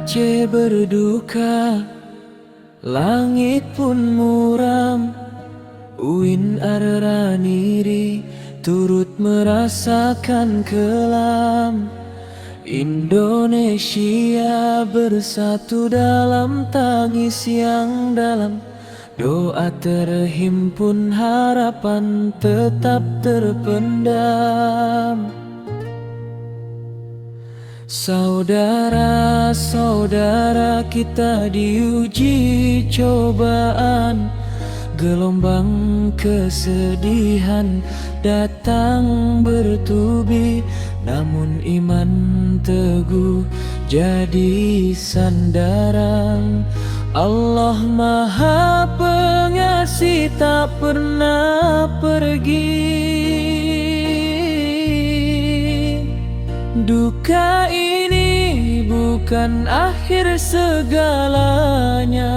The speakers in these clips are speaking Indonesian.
Aceh berduka, langit pun muram. Uin Araniri turut merasakan kelam. Indonesia bersatu dalam tangis yang dalam. Doa terhimpun, harapan tetap terpendam. Saudara-saudara kita diuji cobaan, gelombang kesedihan datang bertubi, namun iman teguh jadi sandaran. Allah Maha Pengasih tak pernah pergi. Duka ini bukan akhir segalanya.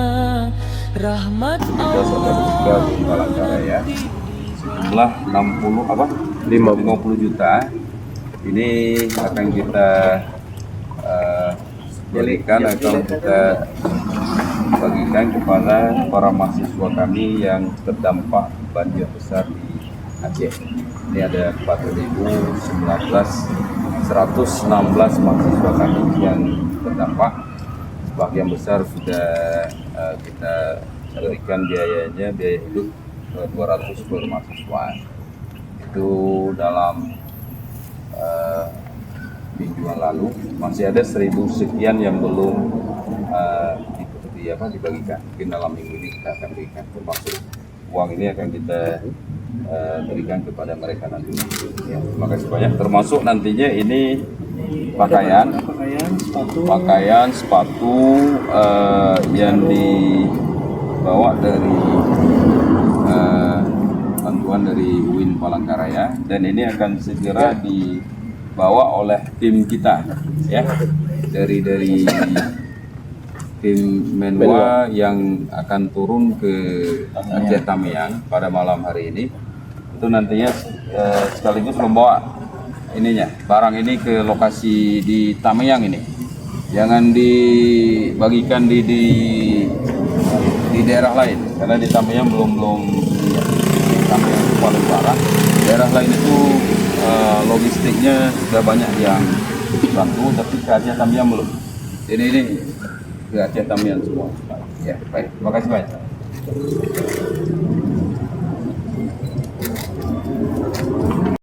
Rahmat Allah di Palangkaraya sejumlah 50 juta ini akan kita berikan atau kita bagikan kepada para mahasiswa kami yang terdampak banjir besar di Aceh. Ini ada 116 mahasiswa kami yang terdampak. Sebagian besar sudah kita berikan biaya hidup 200 per mahasiswa. Itu dalam mingguan lalu. Masih ada 1000 sekian yang belum dibagikan. Mungkin dalam minggu ini kita akan berikan, termasuk uang ini akan kita berikan kepada mereka nanti. Ya, terima kasih banyak. Termasuk nantinya ini pakaian, sepatu yang dibawa dari bantuan dari UIN Palangkaraya, dan ini akan segera dibawa oleh tim kita, ya, dari tim Menwa yang akan turun ke Aceh Tamiang pada malam hari ini. Itu nantinya sekaligus membawa barang ini ke lokasi di Tamiang ini. Jangan dibagikan di daerah lain, karena di Tamiang belum Tamiang itu paling parah. Daerah lain itu logistiknya sudah banyak yang bantu, tapi ke Aceh Tamiang belum. Ini ke Aceh Tamiang semua. Ya, baik. Terima kasih banyak.